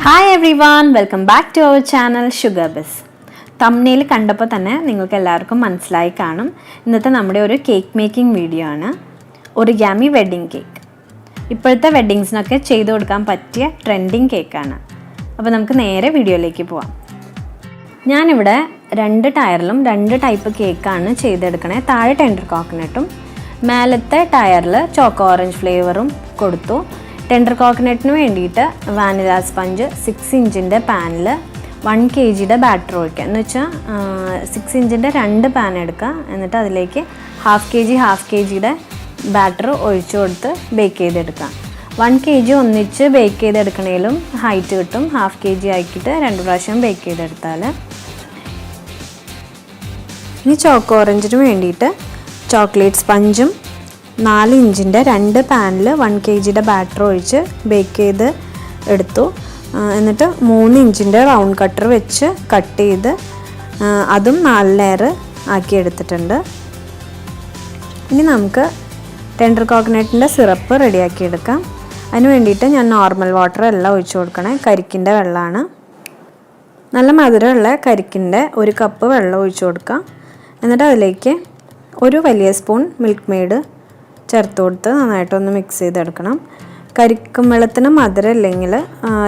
Hi everyone, welcome back to our channel sugarbiss. Thumbnail കണ്ടപ്പോൾ തന്നെ നിങ്ങൾക്ക് എല്ലാവർക്കും മനസ്സിലായി കാണും. ഇന്നത്തെ നമ്മുടെ ഒരു കേക്ക് മേക്കിംഗ് വീഡിയോ ആണ്. Origami wedding cake. ഇപ്പോഴത്തെ വെഡിങ്സിനൊക്കെ ചെയ്തു കൊടുക്കാൻ പറ്റിയ ട്രെൻഡിങ് കേക്കാണ്. അപ്പോൾ നമുക്ക് നേരെ വീഡിയോയിലേക്ക് പോവാം. ഞാനിവിടെ 2 ടയറിലും 2 ടൈപ്പ് കേക്കാണ് ചെയ്തെടുക്കണേ. താഴെ ടെൻഡർ കോക്കനട്ടും മേലത്തെ ടയറിൽ ചോക്കോ ഓറഞ്ച് ഫ്ലേവറും കൊടുത്തു. ടെൻഡർ കോക്കനട്ടിന് വേണ്ടിയിട്ട് വാനില സ്പഞ്ച് 6 ഇഞ്ചിൻ്റെ പാനിൽ 1 kg ബാറ്റർ ഒഴിക്കുക. എന്ന് വെച്ചാൽ 6 ഇഞ്ചിൻ്റെ 2 പാൻ എടുക്കുക. എന്നിട്ട് അതിലേക്ക് 1/2 kg ബാറ്റർ ഒഴിച്ചു കൊടുത്ത് ബേക്ക് ചെയ്തെടുക്കുക. 1 kg ഒന്നിച്ച് ബേക്ക് ചെയ്തെടുക്കണേലും ഹൈറ്റ് കിട്ടും. 1/2 kg ആക്കിയിട്ട് 2 പ്രാവശ്യം ബേക്ക് ചെയ്തെടുത്താൽ. ഇനി ചോക്കോ ഓറഞ്ചിന് വേണ്ടിയിട്ട് ചോക്ലേറ്റ് സ്പഞ്ചും 4 ഇഞ്ചിൻ്റെ 2 പാനിൽ 1 kg ബാറ്റർ ഒഴിച്ച് ബേക്ക് ചെയ്ത് എടുത്തു. എന്നിട്ട് 3 ഇഞ്ചിൻ്റെ റൗണ്ട് കട്ടർ വെച്ച് കട്ട് ചെയ്ത് അതും 4 ലെയർ ആക്കി എടുത്തിട്ടുണ്ട്. ഇനി നമുക്ക് ടെൻഡർ കോക്കനട്ടിൻ്റെ സിറപ്പ് റെഡിയാക്കി എടുക്കാം. അതിന് വേണ്ടിയിട്ട് ഞാൻ നോർമൽ വാട്ടർ എല്ലാം ഒഴിച്ചു കൊടുക്കണേ. കരിക്കിൻ്റെ വെള്ളമാണ്. നല്ല മധുരമുള്ള കരിക്കിൻ്റെ 1 കപ്പ് വെള്ളം ഒഴിച്ചു കൊടുക്കാം. എന്നിട്ട് അതിലേക്ക് ഒരു വലിയ സ്പൂൺ മിൽക്ക് മെയ്ഡ് ചേർത്ത് കൊടുത്ത് നന്നായിട്ടൊന്ന് മിക്സ് ചെയ്തെടുക്കണം. കരിക്കും വെള്ളത്തിന് മധുരം ഇല്ലെങ്കിൽ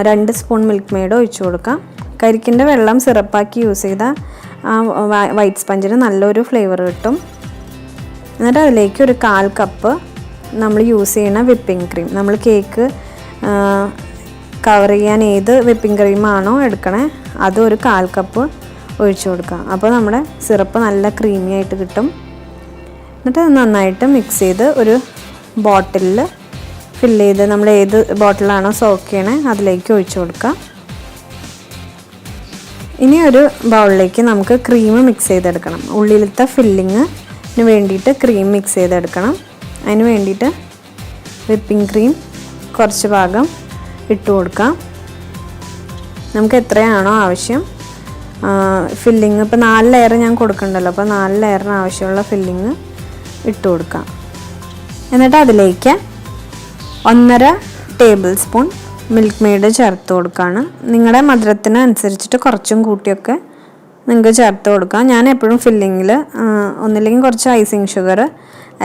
2 സ്പൂൺ മിൽക്ക് മെയ്ഡ് ഒഴിച്ചു കൊടുക്കാം. കരിക്കിൻ്റെ വെള്ളം സിറപ്പാക്കി യൂസ് ചെയ്താൽ വൈറ്റ് സ്പഞ്ചിന് നല്ലൊരു ഫ്ലേവർ കിട്ടും. എന്നിട്ട് അതിലേക്ക് ഒരു 1/4 കപ്പ് നമ്മൾ യൂസ് ചെയ്യുന്ന വിപ്പിംഗ് ക്രീം, നമ്മൾ കേക്ക് കവർ ചെയ്യാൻ ഏത് വിപ്പിംഗ് ക്രീമാണോ എടുക്കണേ അത് ഒരു 1/4 കപ്പ് ഒഴിച്ചു കൊടുക്കാം. അപ്പോൾ നമ്മുടെ സിറപ്പ് നല്ല ക്രീമി ആയിട്ട് കിട്ടും. എന്നിട്ട് നന്നായിട്ട് മിക്സ് ചെയ്ത് ഒരു ബോട്ടിലിൽ ഫില്ല് ചെയ്ത് നമ്മൾ ഏത് ബോട്ടിലാണോ സോക്ക് ചെയ്യണേ അതിലേക്ക് ഒഴിച്ചു കൊടുക്കാം. ഇനി ഒരു ബൗളിലേക്ക് നമുക്ക് ക്രീം മിക്സ് ചെയ്തെടുക്കണം. ഉള്ളിലത്തെ ഫില്ലിങ്ങിന് വേണ്ടിയിട്ട് ക്രീം മിക്സ് ചെയ്തെടുക്കണം. അതിന് വേണ്ടിയിട്ട് വിപ്പിംഗ് ക്രീം കുറച്ച് ഭാഗം ഇട്ട് കൊടുക്കാം. നമുക്ക് എത്രയാണോ ആവശ്യം ഫില്ലിങ്, ഇപ്പോൾ 4 ലെയർ ഞാൻ കൊടുക്കണ്ടല്ലോ, അപ്പോൾ 4 ലെയറിന് ആവശ്യമുള്ള ഫില്ലിങ് ഇട്ട് കൊടുക്കാം. എന്നിട്ട് അതിലേക്ക് 1.5 ടേബിൾ സ്പൂൺ മിൽക്ക് മെയ്ഡ് ചേർത്ത് കൊടുക്കുകയാണ്. നിങ്ങളുടെ മധുരത്തിന് അനുസരിച്ചിട്ട് കുറച്ചും കൂട്ടിയൊക്കെ നിങ്ങൾക്ക് ചേർത്ത് കൊടുക്കാം. ഞാൻ എപ്പോഴും ഫില്ലിങ്ങിൽ ഒന്നില്ലെങ്കിൽ കുറച്ച് ഐസിങ് ഷുഗർ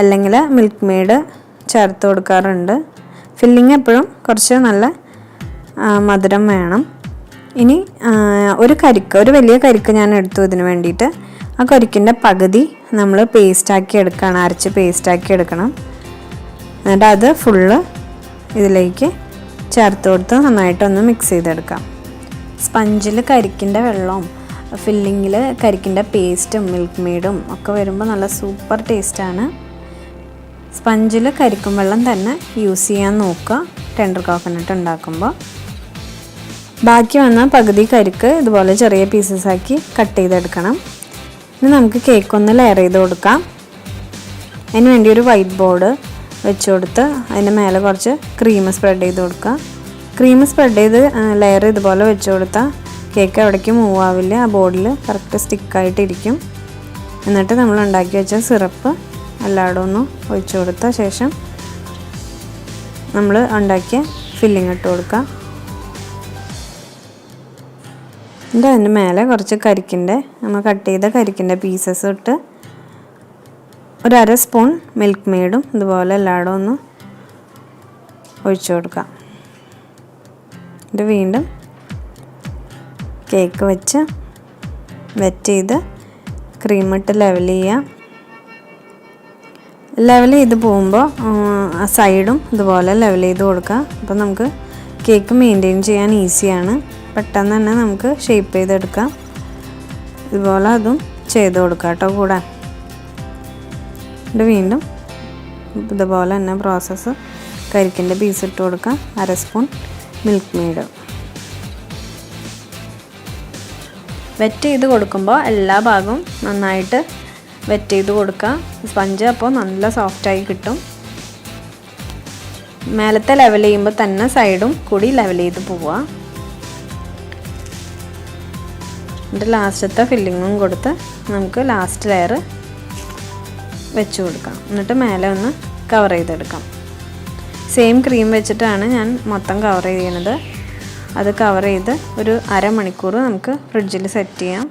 അല്ലെങ്കിൽ മിൽക്ക് മെയ്ഡ് ചേർത്ത് കൊടുക്കാറുണ്ട്. ഫില്ലിങ് എപ്പോഴും കുറച്ച് നല്ല മധുരം വേണം. ഇനി ഒരു വലിയ കരിക്ക് ഞാൻ എടുത്തു ഇതിന് വേണ്ടിയിട്ട്. ആ കരിക്കിൻ്റെ പകുതി നമ്മൾ പേസ്റ്റാക്കി എടുക്കണം, അരച്ച് പേസ്റ്റാക്കി എടുക്കണം. എന്നിട്ട് അത് ഫുള്ള് ഇതിലേക്ക് ചേർത്ത് കൊടുത്ത് നന്നായിട്ടൊന്ന് മിക്സ് ചെയ്തെടുക്കാം. സ്പഞ്ചിൽ കരിക്കിൻ്റെ വെള്ളവും ഫില്ലിങ്ങിൽ കരിക്കിൻ്റെ പേസ്റ്റും മിൽക്ക് മെയ്ഡും ഒക്കെ വരുമ്പോൾ നല്ല സൂപ്പർ ടേസ്റ്റാണ്. സ്പഞ്ചിൽ കരിക്കും വെള്ളം തന്നെ യൂസ് ചെയ്യാൻ നോക്കുക ടെൻഡർ കോക്കനട്ട് ഉണ്ടാക്കുമ്പോൾ. ബാക്കി വന്ന പകുതി കരിക്ക് ഇതുപോലെ ചെറിയ പീസസ് ആക്കി കട്ട് ചെയ്തെടുക്കണം. ഇനി നമുക്ക് കേക്ക് ഒന്ന് ലെയർ ചെയ്ത് കൊടുക്കാം. അതിന് വേണ്ടി ഒരു വൈറ്റ് ബോർഡ് വെച്ച് കൊടുത്ത് അതിൻ്റെ മേലെ കുറച്ച് ക്രീം സ്പ്രെഡ് ചെയ്ത് കൊടുക്കുക. ക്രീം സ്പ്രെഡ് ചെയ്ത് ലെയർ ഇതുപോലെ വെച്ച് കൊടുത്താൽ കേക്ക് എവിടേക്ക് മൂവ് ആവില്ല. ആ ബോർഡിൽ കറക്റ്റ് സ്റ്റിക്കായിട്ടിരിക്കും. എന്നിട്ട് നമ്മൾ ഉണ്ടാക്കി വെച്ച സിറപ്പ് എല്ലായിടും ഒന്ന് ഒഴിച്ചു കൊടുത്ത ശേഷം നമ്മൾ ഉണ്ടാക്കിയ ഫില്ലിങ് ഇട്ട് കൊടുക്കുക. എന്നിട്ട് അതിൻ്റെ മേലെ കുറച്ച് നമ്മൾ കട്ട് ചെയ്ത കരിക്കിൻ്റെ പീസസ് ഇട്ട് ഒരു 1/2 സ്പൂൺ മിൽക്ക് മെയ്ഡും ഇതുപോലെ എല്ലായിടും ഒന്ന് ഒഴിച്ചു കൊടുക്കാം. എന്നിട്ട് വീണ്ടും കേക്ക് വെച്ച് വെറ്റ് ചെയ്ത് ക്രീമിട്ട് ലെവൽ ചെയ്യാം. ലെവൽ ചെയ്ത് പോകുമ്പോൾ ആ സൈഡും ഇതുപോലെ ലെവൽ ചെയ്ത് കൊടുക്കുക. അപ്പോൾ നമുക്ക് കേക്ക് മെയിൻറ്റെയിൻ ചെയ്യാൻ ഈസിയാണ്. പെട്ടെന്ന് തന്നെ നമുക്ക് ഷേപ്പ് ചെയ്തെടുക്കാം. ഇതുപോലെ അതും ചെയ്ത് കൊടുക്കാം കേട്ടോ കൂടെ. ഇത് വീണ്ടും ഇതുപോലെ തന്നെ പ്രോസസ്സ് കരിക്കിൻ്റെ പീസ് ഇട്ട് കൊടുക്കാം. 1/2 സ്പൂൺ മിൽക്ക് മെയ്ഡ് വെറ്റ് ചെയ്ത് കൊടുക്കുമ്പോൾ എല്ലാ ഭാഗവും നന്നായിട്ട് വെറ്റ് ചെയ്ത് കൊടുക്കുക. സ്പഞ്ച് അപ്പോൾ നല്ല സോഫ്റ്റായി കിട്ടും. മേലത്തെ ലെവൽ ചെയ്യുമ്പോൾ തന്നെ സൈഡും കൂടി ലെവൽ ചെയ്ത് പോവുക. എന്നിട്ട് ലാസ്റ്റത്തെ ഫില്ലിങ്ങും കൊടുത്ത് നമുക്ക് ലാസ്റ്റ് ലെയർ വെച്ച് കൊടുക്കാം. എന്നിട്ട് മേലെ ഒന്ന് കവർ ചെയ്തെടുക്കാം. സെയിം ക്രീം വെച്ചിട്ടാണ് ഞാൻ മൊത്തം കവർ ചെയ്യുന്നത്. അത് കവർ ചെയ്ത് ഒരു അരമണിക്കൂർ നമുക്ക് ഫ്രിഡ്ജിൽ സെറ്റ് ചെയ്യാം.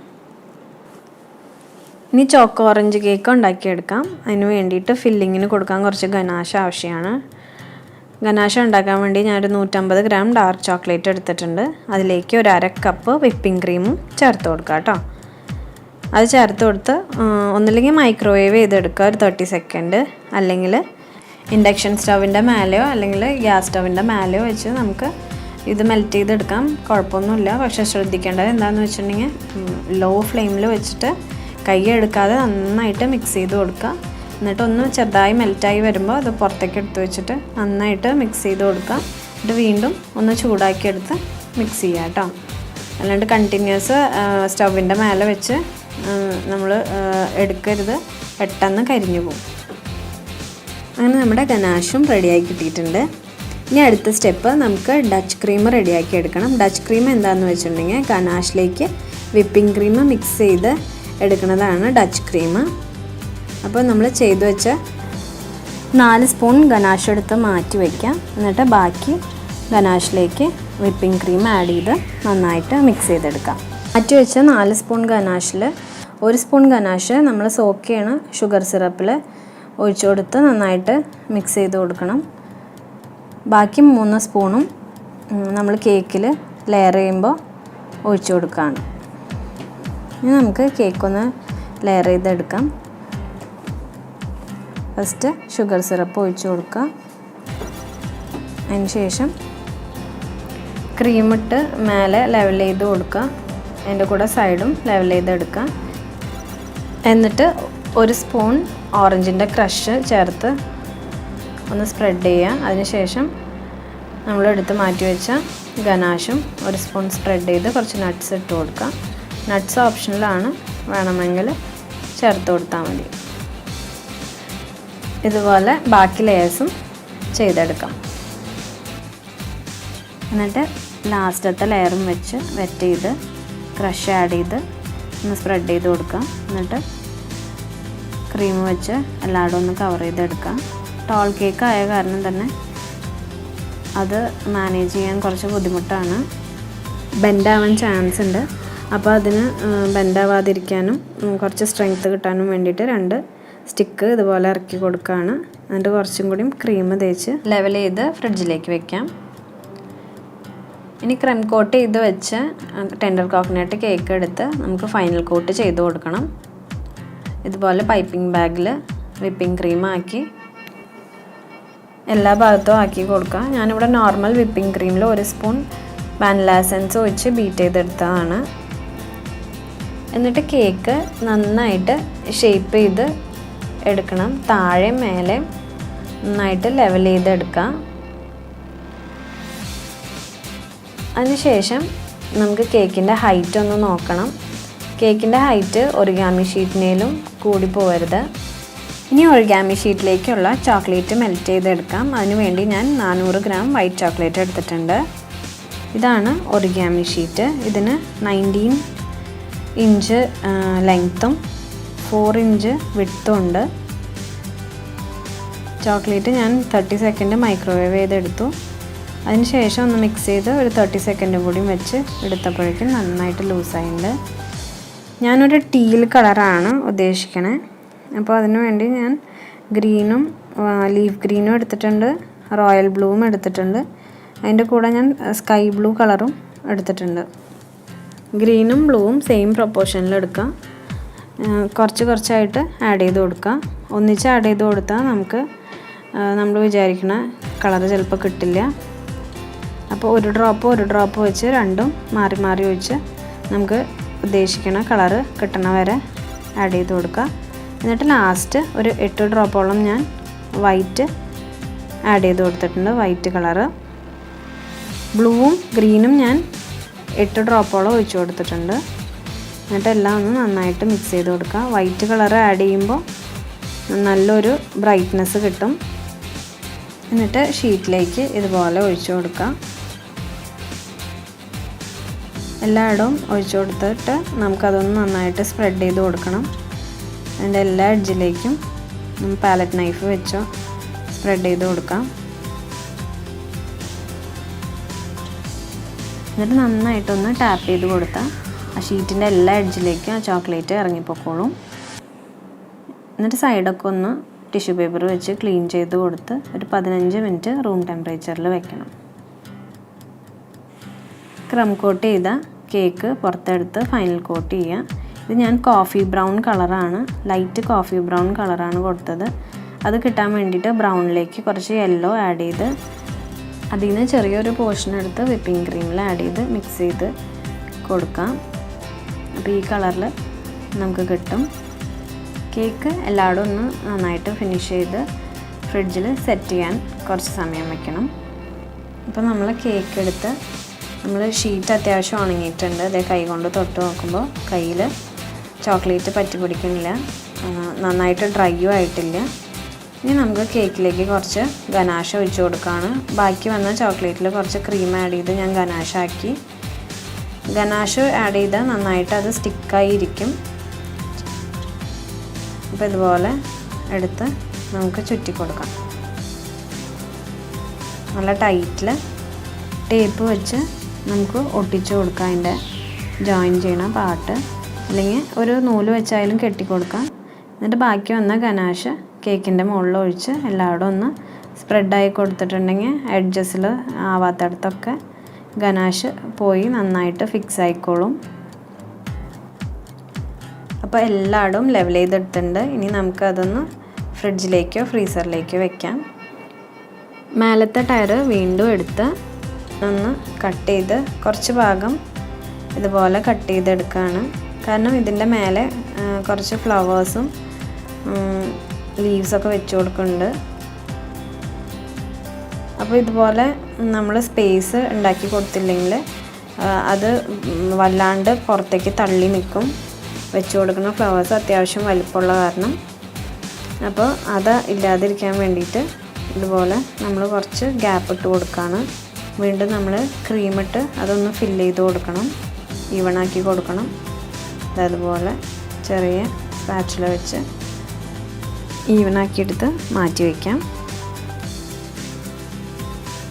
ഇനി ചോക്കോ ഓറഞ്ച് കേക്ക് ഉണ്ടാക്കിയെടുക്കാം. അതിന് വേണ്ടിയിട്ട് ഫില്ലിങ്ങിന് കൊടുക്കാൻ കുറച്ച് ഗനാഷ് ആവശ്യമാണ്. ഗനാഷ് ഉണ്ടാക്കാൻ വേണ്ടി ഞാനൊരു 150 ഗ്രാം ഡാർക്ക് ചോക്ലേറ്റ് എടുത്തിട്ടുണ്ട്. അതിലേക്ക് ഒരു 1/2 കപ്പ് വിപ്പിംഗ് ക്രീമും ചേർത്ത് കൊടുക്കുക കേട്ടോ. അത് ചേർത്ത് കൊടുത്ത് ഒന്നില്ലെങ്കിൽ മൈക്രോവേവ് ചെയ്തെടുക്കുക ഒരു 30 സെക്കൻഡ്, അല്ലെങ്കിൽ ഇൻഡക്ഷൻ സ്റ്റവിൻ്റെ മേലെയോ അല്ലെങ്കിൽ ഗ്യാസ് സ്റ്റവിൻ്റെ മേലെയോ വെച്ച് നമുക്ക് ഇത് മെൽറ്റ് ചെയ്തെടുക്കാം. കുഴപ്പമൊന്നുമില്ല. പക്ഷേ ശ്രദ്ധിക്കേണ്ടത് എന്താണെന്ന് വെച്ചിട്ടുണ്ടെങ്കിൽ ലോ ഫ്ലെയിമിൽ വെച്ചിട്ട് കൈ എടുക്കാതെ നന്നായിട്ട് മിക്സ് ചെയ്ത് കൊടുക്കുക. എന്നിട്ട് ഒന്ന് ചെറുതായി മെൽറ്റായി വരുമ്പോൾ അത് പുറത്തേക്ക് എടുത്ത് വെച്ചിട്ട് നന്നായിട്ട് മിക്സ് ചെയ്ത് കൊടുക്കുക. എന്നിട്ട് വീണ്ടും ഒന്ന് ചൂടാക്കി എടുത്ത് മിക്സ് ചെയ്യുക കേട്ടോ. അല്ലാണ്ട് കണ്ടിന്യൂസ് സ്റ്റവിൻ്റെ മേലെ വെച്ച് നമ്മൾ എടുക്കരുത്, പെട്ടെന്ന് കരിഞ്ഞു പോകും. അങ്ങനെ നമ്മുടെ ഗനാഷും റെഡിയാക്കി കിട്ടിയിട്ടുണ്ട്. ഇനി അടുത്ത സ്റ്റെപ്പ് നമുക്ക് ഡച്ച് ക്രീം റെഡിയാക്കി എടുക്കണം. ഡച്ച് ക്രീം എന്താണെന്ന് വെച്ചിട്ടുണ്ടെങ്കിൽ ഗനാഷിലേക്ക് വിപ്പിംഗ് ക്രീം മിക്സ് ചെയ്ത് എടുക്കുന്നതാണ് ഡച്ച് ക്രീം. അപ്പോൾ നമ്മൾ ചെയ്തു വെച്ച 4 സ്പൂൺ ഗനാഷ് എടുത്ത് മാറ്റി വയ്ക്കാം. എന്നിട്ട് ബാക്കി ഗനാഷിലേക്ക് വിപ്പിംഗ് ക്രീം ആഡ് ചെയ്ത് നന്നായിട്ട് മിക്സ് ചെയ്തെടുക്കാം. മാറ്റി വെച്ച 4 സ്പൂൺ ഗനാഷിൽ 1 സ്പൂൺ ഗനാഷ് നമ്മൾ സോക്ക് ചെയ്യണ ഷുഗർ സിറപ്പിൽ ഒഴിച്ചു കൊടുത്ത് നന്നായിട്ട് മിക്സ് ചെയ്ത് കൊടുക്കണം. ബാക്കി 3 സ്പൂണും നമ്മൾ കേക്കിൽ ലെയർ ചെയ്യുമ്പോൾ ഒഴിച്ചു കൊടുക്കുകയാണ്. ഇനി നമുക്ക് കേക്കൊന്ന് ലെയർ ചെയ്തെടുക്കാം. ഫസ്റ്റ് ഷുഗർ സിറപ്പ് ഒഴിച്ചു കൊടുക്കുക. അതിന് ശേഷം ക്രീമിട്ട് മേലെ ലെവൽ ചെയ്ത് കൊടുക്കുക. അതിൻ്റെ കൂടെ സൈഡും ലെവൽ ചെയ്തെടുക്കുക. എന്നിട്ട് 1 സ്പൂൺ ഓറഞ്ചിൻ്റെ ക്രഷ് ചേർത്ത് ഒന്ന് സ്പ്രെഡ് ചെയ്യുക. അതിനുശേഷം നമ്മളെടുത്ത് മാറ്റി വെച്ച ഗനാഷും 1 സ്പൂൺ സ്പ്രെഡ് ചെയ്ത് കുറച്ച് നട്ട്സ് ഇട്ട് കൊടുക്കുക. നട്ട്സ് ഓപ്ഷണലാണ്, വേണമെങ്കിൽ ചേർത്ത് കൊടുത്താൽ മതി. ഇതുപോലെ ബാക്കി ലെയേഴ്സും ചെയ്തെടുക്കാം. എന്നിട്ട് ലാസ്റ്റത്തെ ലെയറും വെച്ച് വെറ്റ് ചെയ്ത് ക്രഷ് ആഡ് ചെയ്ത് ഒന്ന് സ്പ്രെഡ് ചെയ്ത് കൊടുക്കാം. എന്നിട്ട് ക്രീം വെച്ച് എല്ലായിടും ഒന്ന് കവർ ചെയ്തെടുക്കാം. ടോൾ കേക്ക് ആയ കാരണം തന്നെ അത് മാനേജ് ചെയ്യാൻ കുറച്ച് ബുദ്ധിമുട്ടാണ്. ബെൻഡാവാൻ ചാൻസ് ഉണ്ട്. അപ്പോൾ അതിന് ബെൻഡാവാതിരിക്കാനും കുറച്ച് സ്ട്രെങ്ത്ത് കിട്ടാനും വേണ്ടിയിട്ട് 2 സ്റ്റിക്ക് ഇതുപോലെ ഇറക്കി കൊടുക്കുകയാണ്. എന്നിട്ട് കുറച്ചും കൂടി ക്രീം തേച്ച് ലെവൽ ചെയ്ത് ഫ്രിഡ്ജിലേക്ക് വെക്കാം. ഇനി ക്രീം കോട്ട് ചെയ്ത് വെച്ച് ടെൻഡർ കോക്കനട്ട് കേക്ക് എടുത്ത് നമുക്ക് ഫൈനൽ കോട്ട് ചെയ്ത് കൊടുക്കണം. ഇതുപോലെ പൈപ്പിംഗ് ബാഗിൽ വിപ്പിംഗ് ക്രീം ആക്കി എല്ലാ ഭാഗത്തും ആക്കി കൊടുക്കുക. ഞാനിവിടെ നോർമൽ വിപ്പിംഗ് ക്രീമിൽ 1 സ്പൂൺ വാനില എസൻസ് ഒഴിച്ച് ബീറ്റ് ചെയ്തെടുത്തതാണ്. എന്നിട്ട് കേക്ക് നന്നായിട്ട് ഷേപ്പ് ചെയ്ത് എടുക്കണം. താഴെ മേലെ നന്നായിട്ട് ലെവൽ ചെയ്തെടുക്കാം. അതിനുശേഷം നമുക്ക് കേക്കിൻ്റെ ഹൈറ്റ് ഒന്ന് നോക്കണം. കേക്കിൻ്റെ ഹൈറ്റ് ഒറിഗാമി ഷീറ്റിനേലും കൂടി പോകരുത്. ഇനി ഒറിഗാമി ഷീറ്റിലേക്കുള്ള ചോക്ലേറ്റ് മെൽറ്റ് ചെയ്തെടുക്കാം. അതിനുവേണ്ടി ഞാൻ 400 ഗ്രാം വൈറ്റ് ചോക്ലേറ്റ് എടുത്തിട്ടുണ്ട്. ഇതാണ് ഒറിഗാമി ഷീറ്റ്. ഇതിന് 19 ഇഞ്ച് ലെങ്ത്തും 4 ഇഞ്ച് വിഡ്ത്തും ഉണ്ട്. ചോക്ലേറ്റ് ഞാൻ 30 സെക്കൻഡ് മൈക്രോവേവ് ചെയ്തെടുത്തു. അതിന് ശേഷം ഒന്ന് മിക്സ് ചെയ്ത് ഒരു 30 സെക്കൻഡ് കൂടി വെച്ച് എടുത്തപ്പോഴേക്കും നന്നായിട്ട് ലൂസായിട്ടുണ്ട്. ഞാനൊരു ടീൽ കളറാണ് ഉദ്ദേശിക്കണേ. അപ്പോൾ അതിനു വേണ്ടി ഞാൻ ഗ്രീനും ലീഫ് ഗ്രീനും എടുത്തിട്ടുണ്ട്, റോയൽ ബ്ലൂവും എടുത്തിട്ടുണ്ട്. അതിൻ്റെ കൂടെ ഞാൻ സ്കൈ ബ്ലൂ കളറും എടുത്തിട്ടുണ്ട്. ഗ്രീനും ബ്ലൂവും സെയിം പ്രൊപ്പോർഷനിൽ എടുക്കുക. കുറച്ച് കുറച്ചായിട്ട് ആഡ് ചെയ്ത് കൊടുക്കുക. ഒന്നിച്ച് ആഡ് ചെയ്ത് കൊടുത്താൽ നമുക്ക് നമ്മൾ വിചാരിക്കുന്ന കളർ ചിലപ്പോൾ കിട്ടില്ല. അപ്പോൾ ഒരു ഡ്രോപ്പ് വെച്ച് രണ്ടും മാറി മാറി ഒഴിച്ച് നമുക്ക് ഉദ്ദേശിക്കുന്ന കളറ് കിട്ടണ വരെ ആഡ് ചെയ്ത് കൊടുക്കുക. എന്നിട്ട് ലാസ്റ്റ് ഒരു 8 ഡ്രോപ്പോളം ഞാൻ വൈറ്റ് ആഡ് ചെയ്ത് കൊടുത്തിട്ടുണ്ട്. White colour. ബ്ലൂവും ഗ്രീനും ഞാൻ 8 ഡ്രോപ്പോളം ഒഴിച്ചു കൊടുത്തിട്ടുണ്ട്. എന്നിട്ട് എല്ലാം ഒന്ന് നന്നായിട്ട് മിക്സ് ചെയ്ത് കൊടുക്കുക. വൈറ്റ് കളർ ആഡ് ചെയ്യുമ്പോൾ നല്ലൊരു ബ്രൈറ്റ്നെസ് കിട്ടും. എന്നിട്ട് ഷീറ്റിലേക്ക് ഇതുപോലെ ഒഴിച്ചു കൊടുക്കുക. എല്ലായിടവും ഒഴിച്ചു കൊടുത്തിട്ട് നമുക്കതൊന്ന് നന്നായിട്ട് സ്പ്രെഡ് ചെയ്ത് കൊടുക്കണം. അതിൻ്റെ എല്ലാ എഡ്ജിലേക്കും പാലറ്റ് നൈഫ് വെച്ചോ സ്പ്രെഡ് ചെയ്ത് കൊടുക്കാം. എന്നിട്ട് നന്നായിട്ടൊന്ന് ടാപ്പ് ചെയ്ത് കൊടുത്താൽ ആ ഷീറ്റിൻ്റെ എല്ലാ എഡ്ജിലേക്കും ആ ചോക്ലേറ്റ് ഇറങ്ങിപ്പോക്കോളും. എന്നിട്ട് സൈഡൊക്കെ ഒന്ന് ടിഷ്യൂ പേപ്പർ വെച്ച് ക്ലീൻ ചെയ്ത് കൊടുത്ത് ഒരു 15 മിനിറ്റ് റൂം ടെമ്പറേച്ചറിൽ വെക്കണം. ക്രം കോട്ട് ചെയ്ത കേക്ക് പുറത്തെടുത്ത് ഫൈനൽ കോട്ട് ചെയ്യുക. ഇത് ഞാൻ കോഫി ബ്രൗൺ കളറാണ്, ലൈറ്റ് കോഫി ബ്രൗൺ കളറാണ് കൊടുത്തത്. അത് കിട്ടാൻ വേണ്ടിയിട്ട് ബ്രൗണിലേക്ക് കുറച്ച് യെല്ലോ ആഡ് ചെയ്ത് അതിൽ നിന്ന് ചെറിയൊരു പോർഷൻ എടുത്ത് വിപ്പിംഗ് ക്രീമിൽ ആഡ് ചെയ്ത് മിക്സ് ചെയ്ത് കൊടുക്കാം. അപ്പോൾ ഈ കളറിൽ നമുക്ക് കിട്ടും. കേക്ക് എല്ലായിടും ഒന്ന് നന്നായിട്ട് ഫിനിഷ് ചെയ്ത് ഫ്രിഡ്ജിൽ സെറ്റ് ചെയ്യാൻ കുറച്ച് സമയം വെക്കണം. അപ്പോൾ നമ്മൾ കേക്ക് എടുത്ത് നമ്മൾ ഷീറ്റ് അത്യാവശ്യം ഉണങ്ങിയിട്ടുണ്ട്. അതേ കൈ കൊണ്ട് തൊട്ട് നോക്കുമ്പോൾ കയ്യിൽ ചോക്ലേറ്റ് പറ്റി പിടിക്കുന്നില്ല, നന്നായിട്ട് ഡ്രൈയും ആയിട്ടില്ല. ഇനി നമുക്ക് കേക്കിലേക്ക് കുറച്ച് ഗനാഷ് ഒഴിച്ച് കൊടുക്കുകയാണ്. ബാക്കി വന്ന ചോക്ലേറ്റിൽ കുറച്ച് ക്രീം ആഡ് ചെയ്ത് ഞാൻ ഗനാഷ് ആക്കി. ഗനാഷ് ആഡ് ചെയ്താൽ നന്നായിട്ട് അത് സ്റ്റിക്കായി ഇരിക്കും. അപ്പോൾ ഇതുപോലെ എടുത്ത് നമുക്ക് ചുറ്റി കൊടുക്കാം. നല്ല ടൈറ്റിൽ ടേപ്പ് വെച്ച് നമുക്ക് ഒട്ടിച്ചു കൊടുക്കാം അതിൻ്റെ ജോയിൻ ചെയ്യണ പാർട്ട്, അല്ലെങ്കിൽ ഒരു നൂല് വെച്ചായാലും കെട്ടിക്കൊടുക്കാം. എന്നിട്ട് ബാക്കി വന്ന ഗനാഷ് കേക്കിൻ്റെ മുകളിൽ ഒഴിച്ച് എല്ലായിടും ഒന്ന് സ്പ്രെഡായി കൊടുത്തിട്ടുണ്ടെങ്കിൽ എഡ്ജസിൽ ആവാത്തടത്തൊക്കെ ഗനാഷ് പോയി നന്നായിട്ട് ഫിക്സ് ആയിക്കോളും. അപ്പോൾ എല്ലായിടും ലെവൽ ചെയ്തെടുത്തിട്ടുണ്ട്. ഇനി നമുക്കതൊന്ന് ഫ്രിഡ്ജിലേക്കോ ഫ്രീസറിലേക്കോ വെക്കാം. മേലത്തെ ടയർ വീണ്ടും എടുത്ത് ഒന്ന് കട്ട് ചെയ്ത് കുറച്ച് ഭാഗം ഇതുപോലെ കട്ട് ചെയ്തെടുക്കുകയാണ്. കാരണം ഇതിൻ്റെ മേലെ കുറച്ച് ഫ്ലവേഴ്സും ലീവ്സൊക്കെ വെച്ച് കൊടുക്കുന്നുണ്ട്. അപ്പോൾ ഇതുപോലെ നമ്മൾ സ്പേസ് ഉണ്ടാക്കി കൊടുത്തില്ലെങ്കിൽ അത് വല്ലാണ്ട് പുറത്തേക്ക് തള്ളി നിൽക്കും. വെച്ച് കൊടുക്കുന്ന ഫ്ലവേഴ്സ് അത്യാവശ്യം വലിപ്പമുള്ള കാരണം. അപ്പോൾ അത് ഇല്ലാതിരിക്കാൻ വേണ്ടിയിട്ട് ഇതുപോലെ നമ്മൾ കുറച്ച് ഗ്യാപ്പ് ഇട്ട് കൊടുക്കുകയാണ്. വീണ്ടും നമ്മൾ ക്രീമിട്ട് അതൊന്ന് ഫില്ല് ചെയ്ത് കൊടുക്കണം, ഈവണാക്കി കൊടുക്കണം. അതുപോലെ ചെറിയ സ്പാച്ചുല വെച്ച് ഈവനാക്കിയെടുത്ത് മാറ്റി വയ്ക്കാം.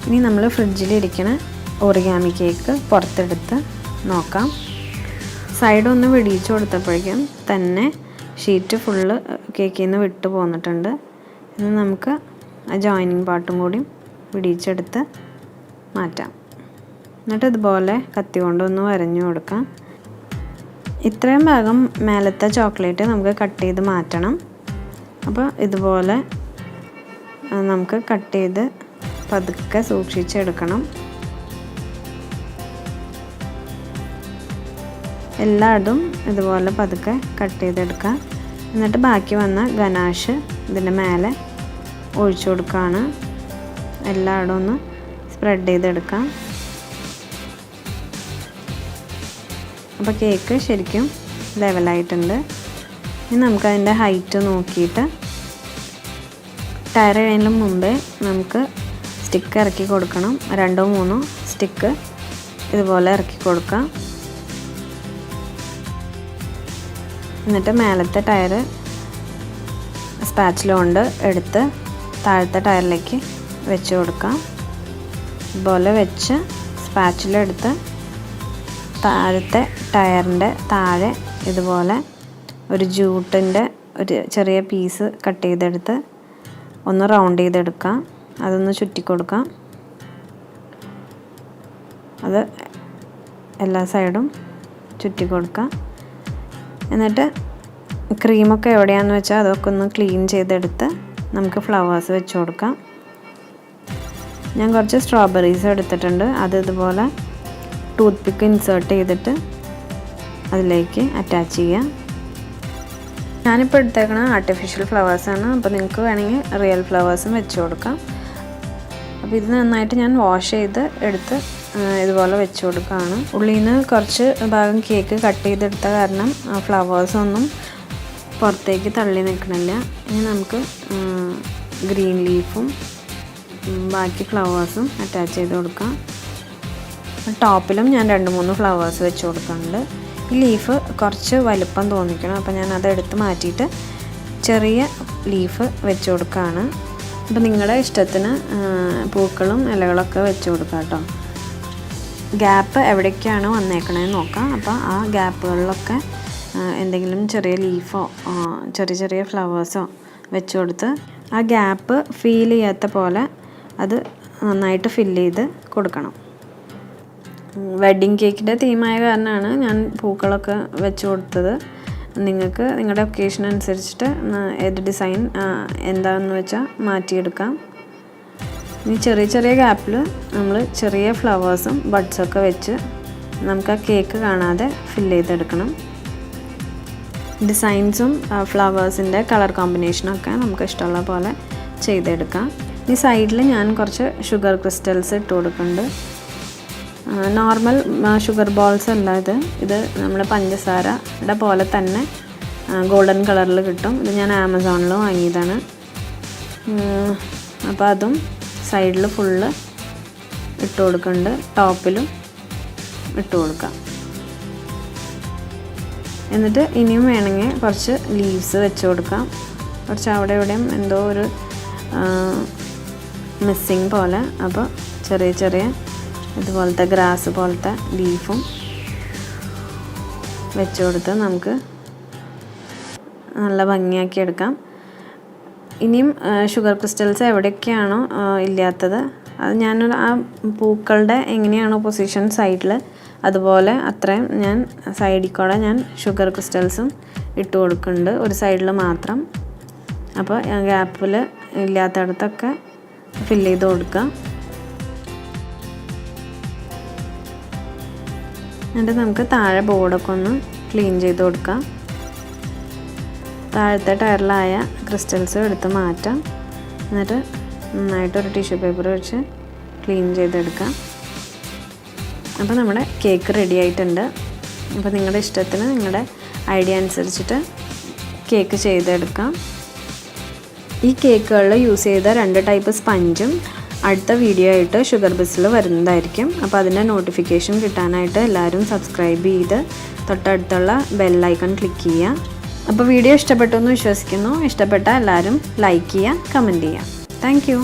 ഇനി നമ്മൾ ഫ്രിഡ്ജിലിരിക്കണ ഒറിഗാമി കേക്ക് പുറത്തെടുത്ത് നോക്കാം. സൈഡൊന്ന് വെടിയിച്ച് കൊടുത്തപ്പോഴേക്കും തന്നെ ഷീറ്റ് ഫുള്ള് കേക്കിൽ നിന്ന് വിട്ട് പോന്നിട്ടുണ്ട്. ഇനി നമുക്ക് ആ ജോയിനിങ് പാർട്ടും കൂടി വെടിയിച്ചെടുത്ത് മാറ്റാം. എന്നിട്ട് ഇതുപോലെ കത്തി കൊണ്ടൊന്ന് വരഞ്ഞു കൊടുക്കാം. ഇത്രയും ഭാഗം മേലത്തെ ചോക്ലേറ്റ് നമുക്ക് കട്ട് ചെയ്ത് മാറ്റണം. അപ്പോൾ ഇതുപോലെ നമുക്ക് കട്ട് ചെയ്ത് പതുക്കെ സൂക്ഷിച്ചെടുക്കണം. എല്ലായിടും ഇതുപോലെ പതുക്കെ കട്ട് ചെയ്തെടുക്കാം. എന്നിട്ട് ബാക്കി വന്ന ഗനാഷ് ഇതിൻ്റെ മേലെ ഒഴിച്ചു കൊടുക്കുകയാണ്. എല്ലായിടും ഒന്ന് സ്പ്രെഡ് ചെയ്തെടുക്കാം. അപ്പോൾ കേക്ക് ശരിക്കും ലെവലായിട്ടുണ്ട്. ഇനി നമുക്കതിൻ്റെ ഹൈറ്റ് നോക്കിയിട്ട് ടയർ കഴിയുന്നതിന് മുമ്പേ നമുക്ക് സ്റ്റിക്ക് ഇറക്കി കൊടുക്കണം. 2-3 സ്റ്റിക്ക് ഇതുപോലെ ഇറക്കി കൊടുക്കാം. എന്നിട്ട് മേലത്തെ ടയർ സ്പാച്ചില കൊണ്ട് എടുത്ത് താഴത്തെ ടയറിലേക്ക് വെച്ച് കൊടുക്കാം. ഇതുപോലെ വെച്ച് സ്പാച്ചില എടുത്ത് താഴത്തെ ടയറിൻ്റെ താഴെ ഇതുപോലെ ഒരു ജൂട്ടിൻ്റെ ഒരു ചെറിയ പീസ് കട്ട് ചെയ്തെടുത്ത് ഒന്ന് റൗണ്ട് ചെയ്തെടുക്കാം. അതൊന്ന് ചുറ്റി കൊടുക്കാം. അത് എല്ലാ സൈഡും ചുറ്റി കൊടുക്കാം. എന്നിട്ട് ക്രീമൊക്കെ എവിടെയാണെന്ന് വെച്ചാൽ അതൊക്കെ ഒന്ന് ക്ലീൻ ചെയ്തെടുത്ത് നമുക്ക് ഫ്ലവേഴ്സ് വെച്ച് കൊടുക്കാം. ഞാൻ കുറച്ച് സ്ട്രോബെറീസ് എടുത്തിട്ടുണ്ട്. അത് ഇതുപോലെ ടൂത്ത് പിക്ക് ഇൻസേർട്ട് ചെയ്തിട്ട് അതിലേക്ക് അറ്റാച്ച് ചെയ്യാം. ഞാനിപ്പോൾ എടുത്തേക്കണ ആർട്ടിഫിഷ്യൽ ഫ്ലവേഴ്സാണ്. അപ്പോൾ നിങ്ങൾക്ക് വേണമെങ്കിൽ റിയൽ ഫ്ലവേഴ്സും വെച്ച് കൊടുക്കാം. അപ്പോൾ ഇത് നന്നായിട്ട് ഞാൻ വാഷ് ചെയ്ത് എടുത്ത് ഇതുപോലെ വെച്ച് കൊടുക്കുകയാണ്. ഉള്ളിൽ നിന്ന് കുറച്ച് ഭാഗം കേക്ക് കട്ട് ചെയ്തെടുത്ത കാരണം ഫ്ലവേഴ്സൊന്നും പുറത്തേക്ക് തള്ളി നിൽക്കണില്ല. ഇനി നമുക്ക് ഗ്രീൻ ലീഫും ബാക്കി ഫ്ലവേഴ്സും അറ്റാച്ച് ചെയ്ത് കൊടുക്കാം. ടോപ്പിലും ഞാൻ 2-3 ഫ്ലവേഴ്സ് വെച്ച് കൊടുക്കുന്നുണ്ട്. ഈ ലീഫ് കുറച്ച് വലിപ്പം തോന്നിക്കണം. അപ്പോൾ ഞാൻ അതെടുത്ത് മാറ്റിയിട്ട് ചെറിയ ലീഫ് വെച്ച് കൊടുക്കുകയാണ്. അപ്പോൾ നിങ്ങളുടെ ഇഷ്ടത്തിന് പൂക്കളും ഇലകളൊക്കെ വെച്ച് കൊടുക്കാം കേട്ടോ. ഗ്യാപ്പ് എവിടേക്കാണ് വന്നേക്കണേന്ന് നോക്കാം. അപ്പോൾ ആ ഗ്യാപ്പുകളിലൊക്കെ എന്തെങ്കിലും ചെറിയ ലീഫോ ചെറിയ ചെറിയ ഫ്ലവേഴ്സോ വെച്ച് കൊടുത്ത് ആ ഗ്യാപ്പ് ഫീൽ ചെയ്യാത്ത പോലെ അത് നന്നായിട്ട് ഫില്ല് ചെയ്ത് കൊടുക്കണം. വെഡ്ഡിങ് കേക്കിൻ്റെ തീമായ കാരണമാണ് ഞാൻ പൂക്കളൊക്കെ വെച്ച് കൊടുത്തത്. നിങ്ങൾക്ക് നിങ്ങളുടെ ഒക്കേഷൻ അനുസരിച്ചിട്ട് ഏത് ഡിസൈൻ എന്താണെന്ന് വെച്ചാൽ മാറ്റിയെടുക്കാം. ഇനി ചെറിയ ചെറിയ ഗ്യാപ്പിൽ നമ്മൾ ചെറിയ ഫ്ലവേഴ്സും ബഡ്സൊക്കെ വെച്ച് നമുക്ക് ആ കേക്ക് കാണാതെ ഫില്ല് ചെയ്തെടുക്കണം. ഡിസൈൻസും ഫ്ലവേഴ്സിൻ്റെ കളർ കോമ്പിനേഷനൊക്കെ നമുക്ക് ഇഷ്ടമുള്ള പോലെ ചെയ്തെടുക്കാം. ഈ സൈഡിൽ ഞാൻ കുറച്ച് ഷുഗർ ക്രിസ്റ്റൽസ് ഇട്ട് കൊടുക്കുന്നുണ്ട്. നോർമൽ ഷുഗർ ബോൾസ് അല്ല ഇത് നമ്മൾ പഞ്ചസാരയുടെ പോലെ തന്നെ ഗോൾഡൻ കളറിൽ കിട്ടും. ഇത് ഞാൻ ആമസോണിൽ വാങ്ങിയതാണ്. അപ്പോൾ അതും സൈഡിൽ ഫുള്ള് ഇട്ട് കൊടുക്കുന്നുണ്ട്. ടോപ്പിലും ഇട്ട് കൊടുക്കാം. എന്നിട്ട് ഇനിയും വേണമെങ്കിൽ കുറച്ച് ലീവ്സ് വെച്ച് കൊടുക്കാം. കുറച്ച് അവിടെ ഇവിടെയും എന്തോ ഒരു മിസ്സിങ് പോലെ. അപ്പോൾ ചെറിയ ചെറിയ ഇതുപോലത്തെ ഗ്രാസ് പോലത്തെ ലീഫും വെച്ച് കൊടുത്ത് നമുക്ക് നല്ല ഭംഗിയാക്കി എടുക്കാം. ഇനിയും ഷുഗർ ക്രിസ്റ്റൽസ് എവിടെയൊക്കെയാണോ ഇല്ലാത്തത് അത് ഞാൻ ആ പൂക്കളുടെ എങ്ങനെയാണോ പൊസിഷൻ സൈഡിൽ അതുപോലെ അത്രയും ഞാൻ സൈഡിൽ കൂടെ ഞാൻ ഷുഗർ ക്രിസ്റ്റൽസും ഇട്ട് കൊടുക്കുന്നുണ്ട്, ഒരു സൈഡിൽ മാത്രം. അപ്പോൾ ഗ്യാപ്പിൽ ഇല്ലാത്തടത്തൊക്കെ ഫില്ല് ചെയ്ത് കൊടുക്കുക. എന്നിട്ട് നമുക്ക് താഴെ ബോർഡൊക്കെ ഒന്ന് ക്ലീൻ ചെയ്ത് കൊടുക്കാം. താഴത്തെ ടയറിലായ ക്രിസ്റ്റൽസ് എടുത്ത് മാറ്റാം. എന്നിട്ട് നന്നായിട്ടൊരു ടിഷ്യൂ പേപ്പർ വെച്ച് ക്ലീൻ ചെയ്തെടുക്കാം. അപ്പോൾ നമ്മുടെ കേക്ക് റെഡി ആയിട്ടുണ്ട്. അപ്പോൾ നിങ്ങളുടെ ഇഷ്ടത്തിന് നിങ്ങളുടെ ഐഡിയ അനുസരിച്ചിട്ട് കേക്ക് ചെയ്തെടുക്കാം. ഈ കേക്കുകളിൽ യൂസ് ചെയ്ത 2 ടൈപ്പ് സ്പഞ്ചും അടുത്ത വീഡിയോ ആയിട്ട് ഷുഗർ ബിസ്സിൽ വരുന്നതായിരിക്കും. അപ്പോൾ അതിൻ്റെ നോട്ടിഫിക്കേഷൻ കിട്ടാനായിട്ട് എല്ലാവരും സബ്സ്ക്രൈബ് ചെയ്ത് തൊട്ടടുത്തുള്ള ബെൽ ഐക്കൺ ക്ലിക്ക് ചെയ്യുക. അപ്പോൾ വീഡിയോ ഇഷ്ടപ്പെട്ടു എന്ന് വിശ്വസിക്കുന്നു. ഇഷ്ടപ്പെട്ടാൽ എല്ലാവരും ലൈക്ക് ചെയ്യുക, കമൻറ്റ് ചെയ്യുക. Thank you.